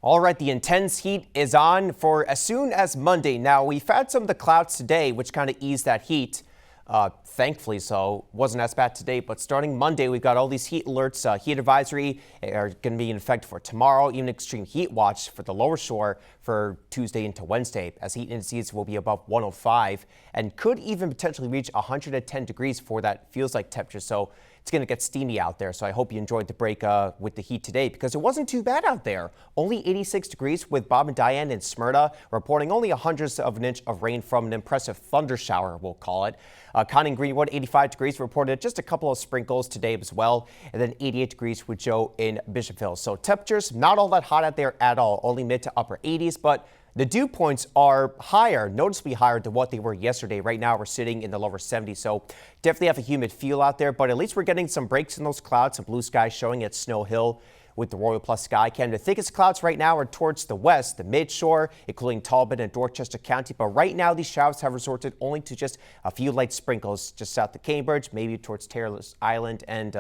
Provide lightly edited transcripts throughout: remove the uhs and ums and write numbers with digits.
All right, the intense heat is on for as soon as Monday. Now, we've had some of the clouds today, which kind of eased that heat. Thankfully so. Wasn't as bad today, but starting Monday, we've got all these heat alerts. Heat advisory are going to be in effect for tomorrow, even extreme heat watch for the lower shore for Tuesday into Wednesday, as heat indices will be above 105 and could even potentially reach 110 degrees for that feels like temperature. So it's going to get steamy out there. So I hope you enjoyed the break with the heat today, because it wasn't too bad out there. Only 86 degrees with Bob and Diane in Smyrna, reporting only a hundredth of an inch of rain from an impressive thunder shower, we'll call it. Connie in Greenwood, 85 degrees, reported just a couple of sprinkles today as well. And then 88 degrees with Joe in Bishopville. So temperatures not all that hot out there at all, only mid to upper 80s, but the dew points are higher, noticeably higher than what they were yesterday. Right now, we're sitting in the lower 70s, so definitely have a humid feel out there, but at least we're getting some breaks in those clouds, some blue skies showing at Snow Hill with the Royal Plus Sky Cam. The thickest clouds right now are towards the west, the mid-shore, including Talbot and Dorchester County, but right now these showers have resorted only to just a few light sprinkles just south of Cambridge, maybe towards Taylor's Island and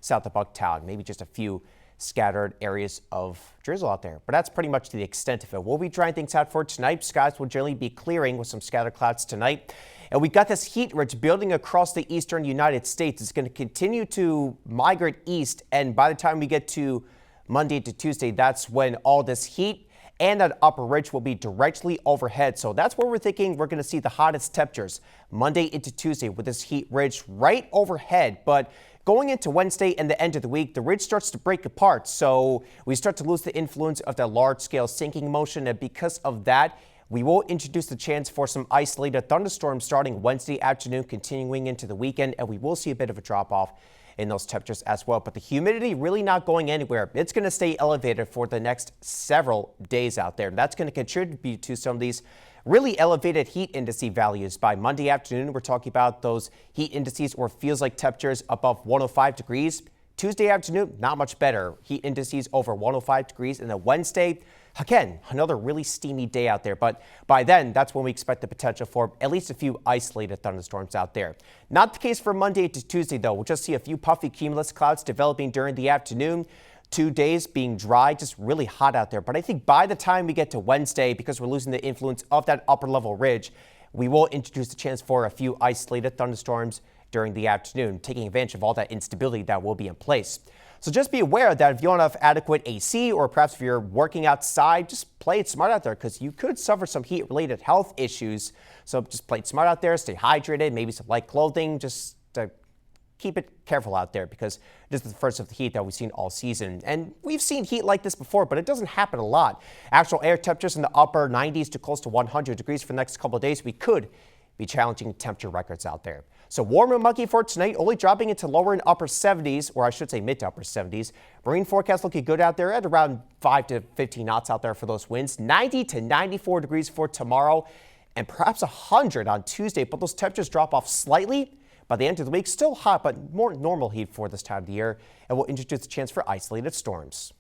south of Bucktown, maybe just a few scattered areas of drizzle out there, but that's pretty much the extent of it. We'll be drying things out for tonight. Skies will generally be clearing with some scattered clouds tonight. And we got this heat ridge building across the eastern United States. It's going to continue to migrate east, and by the time we get to Monday to Tuesday, that's when all this heat and that upper ridge will be directly overhead. So that's where we're thinking we're going to see the hottest temperatures Monday into Tuesday with this heat ridge right overhead. But going into Wednesday and the end of the week, the ridge starts to break apart. So we start to lose the influence of that large scale sinking motion. And because of that, we will introduce the chance for some isolated thunderstorms starting Wednesday afternoon, continuing into the weekend. And we will see a bit of a drop off in those temperatures as well. But the humidity really not going anywhere. It's going to stay elevated for the next several days out there. And that's going to contribute to some of these really elevated heat index values. By Monday afternoon, we're talking about those heat indices or feels like temperatures above 105 degrees. Tuesday afternoon, not much better. Heat indices over 105 degrees. And then Wednesday, again, another really steamy day out there. But by then, that's when we expect the potential for at least a few isolated thunderstorms out there. Not the case for Monday to Tuesday, though. We'll just see a few puffy cumulus clouds developing during the afternoon. 2 days being dry, just really hot out there. But I think by the time we get to Wednesday, because we're losing the influence of that upper level ridge, we will introduce the chance for a few isolated thunderstorms during the afternoon, taking advantage of all that instability that will be in place. So just be aware that if you don't have adequate AC, or perhaps if you're working outside, just play it smart out there, because you could suffer some heat-related health issues. So just play it smart out there, stay hydrated, maybe some light clothing, just keep it careful out there, because this is the first of the heat that we've seen all season. And we've seen heat like this before, but it doesn't happen a lot. Actual air temperatures in the upper 90s to close to 100 degrees for the next couple of days. We could be challenging temperature records out there. So warm and muggy for tonight, only dropping into lower and upper 70s, or I should say mid to upper 70s. Marine forecast looking good out there at around 5 to 15 knots out there for those winds. 90 to 94 degrees for tomorrow, and perhaps 100 on Tuesday, but those temperatures drop off slightly. By the end of the week, still hot, but more normal heat for this time of the year, and we'll introduce a chance for isolated storms.